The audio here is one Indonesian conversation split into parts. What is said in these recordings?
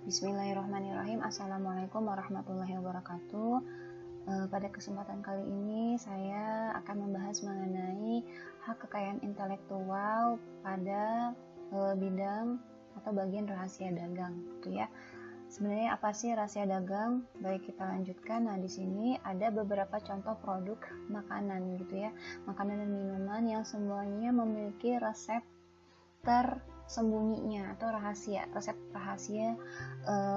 Bismillahirrahmanirrahim. Assalamualaikum warahmatullahi wabarakatuh. Pada kesempatan kali ini saya akan membahas mengenai hak kekayaan intelektual pada bidang atau bagian rahasia dagang, gitu ya. Sebenarnya apa sih rahasia dagang? Baik, kita lanjutkan. Nah, di sini ada beberapa contoh produk makanan, gitu ya. Makanan dan minuman yang semuanya memiliki resep tersembunyinya atau resep rahasia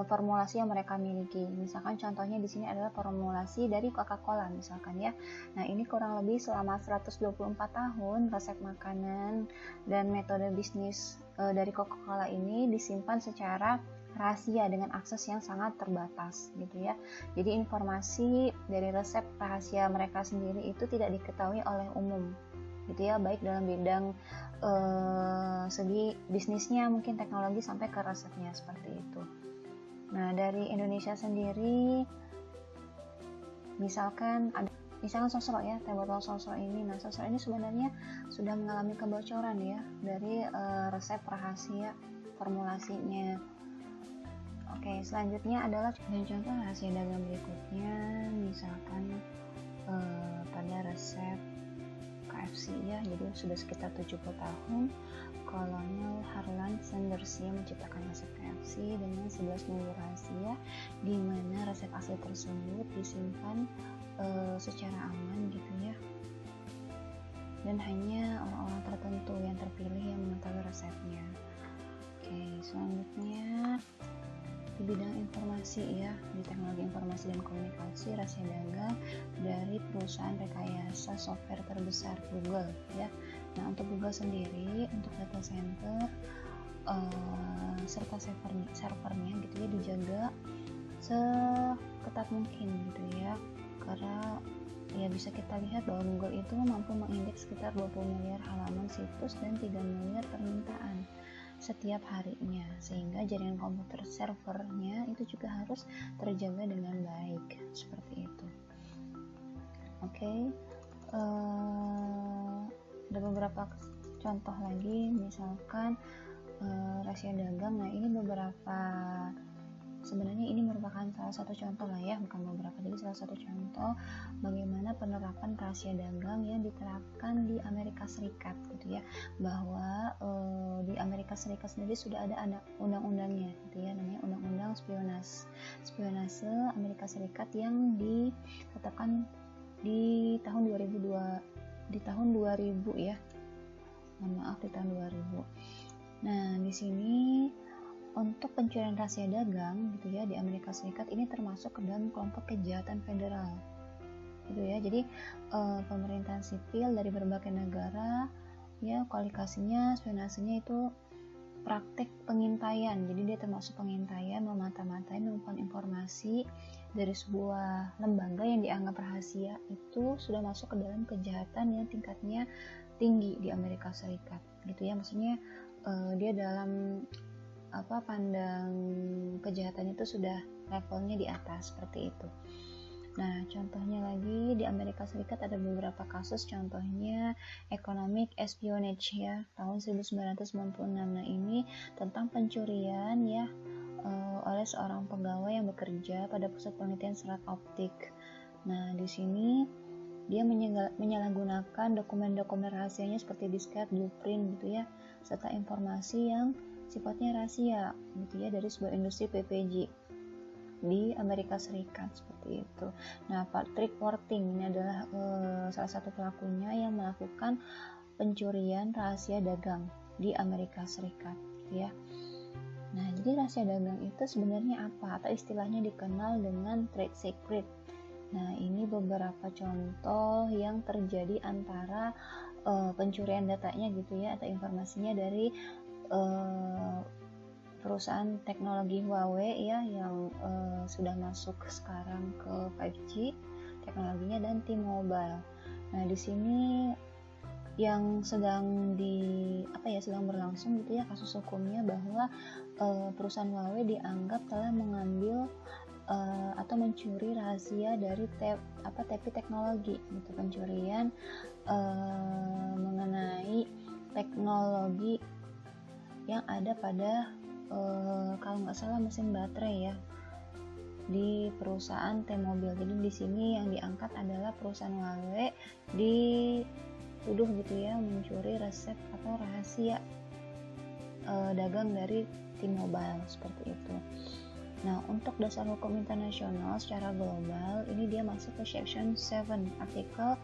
formulasi yang mereka miliki. Misalkan contohnya di sini adalah formulasi dari Coca-Cola misalkan ya. Nah, ini kurang lebih selama 124 tahun resep makanan dan metode bisnis dari Coca-Cola ini disimpan secara rahasia dengan akses yang sangat terbatas gitu ya. Jadi informasi dari resep rahasia mereka sendiri itu tidak diketahui oleh umum gitu ya, baik dalam bidang segi bisnisnya, mungkin teknologi sampai ke resepnya seperti itu. Nah, dari Indonesia sendiri misalkan sosro ya, teh botol sosro ini. Nah, sosro ini sebenarnya sudah mengalami kebocoran ya dari resep rahasia formulasinya. Oke, selanjutnya adalah contoh rahasia dagang berikutnya, misalkan pada resep KFC ya. Jadi sudah sekitar 70 tahun Kolonel Harlan Sanders yang menciptakan resep KFC dengan 11 menu rahasia, di mana resep asli tersebut disimpan secara aman gitu ya, dan hanya orang-orang tertentu yang terpilih yang mengetahui resepnya. Oke, selanjutnya di bidang informasi ya, di teknologi informasi dan komunikasi, rahasia dagang dari perusahaan rekayasa software terbesar Google ya. Nah, untuk Google sendiri, untuk data center serta servernya gitu ya dijaga seketat mungkin gitu ya, karena ya bisa kita lihat bahwa Google itu mampu mengindeks sekitar 20 miliar halaman situs dan 3 miliar permintaan setiap harinya, sehingga jaringan komputer servernya itu juga harus terjaga dengan baik seperti itu. Oke, ada beberapa contoh lagi, misalkan rahasia dagang. Nah, ini beberapa, sebenarnya ini merupakan salah satu contoh lah ya, bukan beberapa, jadi salah satu contoh bagaimana penerapan rahasia dagang yang diterapkan di Amerika Serikat gitu ya, bahwa di Amerika Serikat sendiri sudah ada undang-undangnya gitu ya, namanya Undang-Undang Spionase Amerika Serikat yang ditetapkan di tahun 2000 ya. Mohon maaf, di tahun 2000. Nah, di sini untuk pencurian rahasia dagang gitu ya di Amerika Serikat ini termasuk ke dalam kelompok kejahatan federal gitu ya. Jadi pemerintahan sipil dari berbagai negara ya, kualifikasinya spionasenya itu praktek pengintaian. Jadi dia termasuk pengintaian, memata-matai, mengumpulkan informasi dari sebuah lembaga yang dianggap rahasia, itu sudah masuk ke dalam kejahatan yang tingkatnya tinggi di Amerika Serikat gitu ya. Maksudnya dia dalam pandang kejahatan itu sudah levelnya di atas seperti itu. Nah, contohnya lagi di Amerika Serikat ada beberapa kasus, contohnya economic espionage ya, tahun 1996. Nah, ini tentang pencurian ya oleh seorang pegawai yang bekerja pada pusat penelitian serat optik. Nah, di sini dia menyalahgunakan dokumen-dokumen rahasianya seperti disket, blueprint gitu ya, serta informasi yang sifatnya rahasia gitu ya dari sebuah industri PPG di Amerika Serikat seperti itu. Nah, Patrick Worthing ini adalah salah satu pelakunya yang melakukan pencurian rahasia dagang di Amerika Serikat gitu ya. Nah, jadi rahasia dagang itu sebenarnya apa, atau istilahnya dikenal dengan trade secret. Nah, ini beberapa contoh yang terjadi antara pencurian datanya gitu ya, atau informasinya dari perusahaan teknologi Huawei ya, yang sudah masuk sekarang ke 5G teknologinya, dan T-Mobile. Nah, di sini yang sedang berlangsung gitu ya kasus hukumnya, bahwa perusahaan Huawei dianggap telah mengambil atau mencuri rahasia dari TP teknologi gitu, pencurian mengenai teknologi yang ada pada kalau nggak salah mesin baterai ya di perusahaan T-Mobile. Jadi di sini yang diangkat adalah perusahaan Huawei dituduh gitu ya mencuri resep atau rahasia dagang dari T-Mobile seperti itu. Nah, untuk dasar hukum internasional secara global ini dia masuk ke section 7 artikel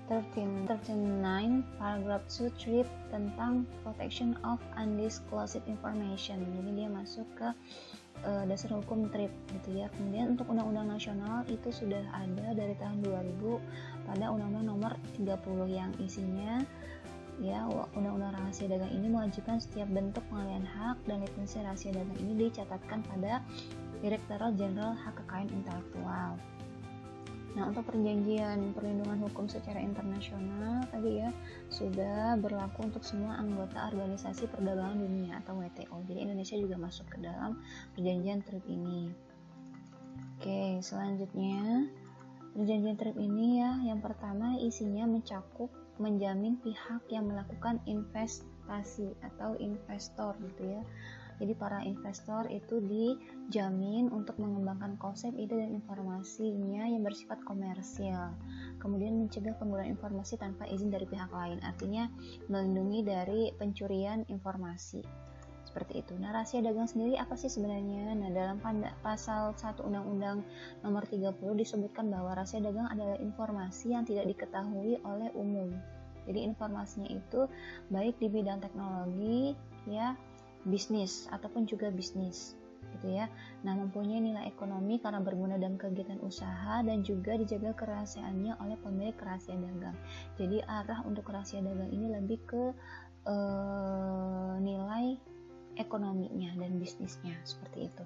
39 paragraph 2 treat tentang protection of undisclosed information. Jadi dia masuk ke dasar hukum TRIP gitu ya. Kemudian untuk undang-undang nasional itu sudah ada dari tahun 2000 pada Undang-Undang Nomor 30 yang isinya ya undang-undang rahasia dagang ini mewajibkan setiap bentuk pengalihan hak dan lisensi rahasia dagang ini dicatatkan pada Direktorat Jenderal Hak Kekayaan Intelektual. Nah, untuk perjanjian perlindungan hukum secara internasional tadi ya sudah berlaku untuk semua anggota Organisasi Perdagangan Dunia atau WTO. Jadi Indonesia juga masuk ke dalam perjanjian TRIP ini. Oke, selanjutnya perjanjian TRIP ini ya yang pertama isinya mencakup menjamin pihak yang melakukan investasi atau investor gitu ya. Jadi para investor itu dijamin untuk mengembangkan konsep, ide, dan informasinya yang bersifat komersial. Kemudian mencegah penggunaan informasi tanpa izin dari pihak lain, artinya melindungi dari pencurian informasi. Seperti itu. Nah, rahasia dagang sendiri apa sih sebenarnya? Nah, dalam pasal 1 Undang-Undang Nomor 30 disebutkan bahwa rahasia dagang adalah informasi yang tidak diketahui oleh umum. Jadi informasinya itu baik di bidang teknologi ya, bisnis ataupun juga bisnis gitu ya. Nah, mempunyai nilai ekonomi karena berguna dalam kegiatan usaha dan juga dijaga kerahasiaannya oleh pemilik rahasia dagang. Jadi arah untuk rahasia dagang ini lebih ke nilai ekonominya dan bisnisnya seperti itu.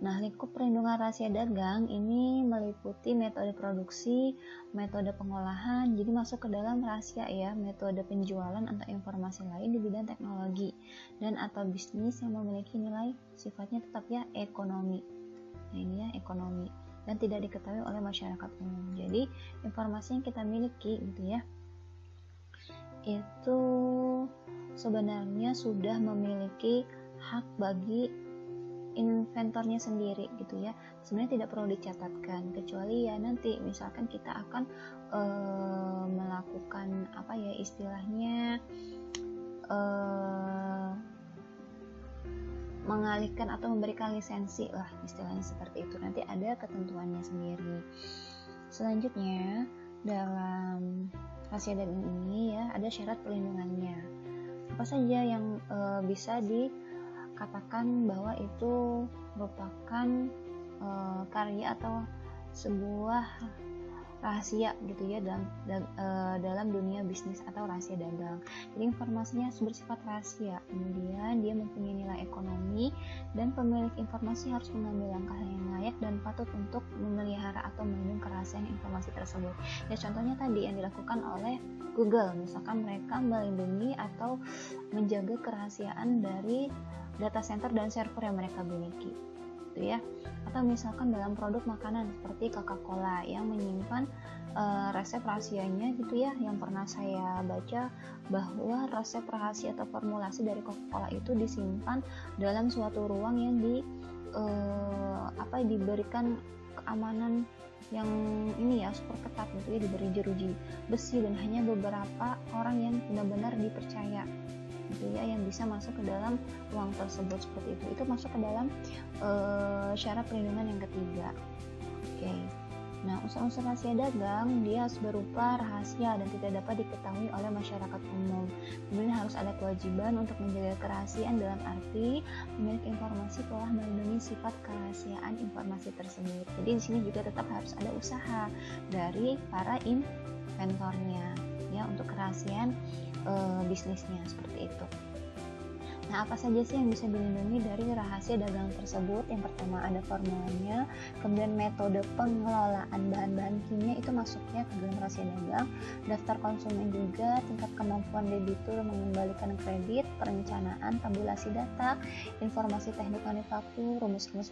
Nah, lingkup perlindungan rahasia dagang ini meliputi metode produksi, metode pengolahan, jadi masuk ke dalam rahasia ya, metode penjualan atau informasi lain di bidang teknologi dan atau bisnis yang memiliki nilai sifatnya tetap ya ekonomi. Nah, ini ya ekonomi dan tidak diketahui oleh masyarakat umum. Jadi informasi yang kita miliki gitu ya, itu sebenarnya sudah memiliki hak bagi inventornya sendiri gitu ya. Sebenarnya tidak perlu dicatatkan kecuali ya nanti misalkan kita akan melakukan apa ya istilahnya mengalihkan atau memberikan lisensi lah istilahnya seperti itu. Nanti ada ketentuannya sendiri. Selanjutnya dalam rahasia dagang ini ya ada syarat perlindungannya. Apa saja yang bisa dikatakan bahwa itu merupakan karya atau sebuah rahasia gitu ya dalam dunia bisnis atau rahasia dagang. Jadi informasinya bersifat rahasia, kemudian dia mempunyai nilai ekonomi dan pemilik informasi harus mengambil langkah yang layak dan patut untuk memelihara atau melindungi kerahasiaan informasi tersebut. Ya contohnya tadi yang dilakukan oleh Google, misalkan mereka melindungi atau menjaga kerahasiaan dari data center dan server yang mereka miliki. Gitu ya. Atau misalkan dalam produk makanan seperti Coca-Cola yang menyimpan resep rahasianya gitu ya, yang pernah saya baca bahwa resep rahasia atau formulasi dari Coca-Cola itu disimpan dalam suatu ruang yang diberikan keamanan yang ini ya super ketat gitu ya, diberi jeruji besi dan hanya beberapa orang yang benar-benar dipercaya gitu ya yang bisa masuk ke dalam ruang tersebut seperti itu masuk ke dalam syarat perlindungan yang ketiga. Oke. Nah, unsur-unsur rahasia dagang dia harus berupa rahasia dan tidak dapat diketahui oleh masyarakat umum. Kemudian harus ada kewajiban untuk menjaga kerahasiaan dalam arti pemilik informasi telah melindungi sifat kerahasiaan informasi tersebut. Jadi di sini juga tetap harus ada usaha dari para inventornya ya untuk kerahasiaan bisnisnya seperti itu. Nah, apa saja sih yang bisa dilindungi dari rahasia dagang tersebut? Yang pertama ada formulanya, kemudian metode pengelolaan bahan-bahan kimia itu masuknya ke dalam rahasia dagang, daftar konsumen juga, tingkat kemampuan debitur mengembalikan kredit, perencanaan, tabulasi data, informasi teknik manufaktur, rumus-rumus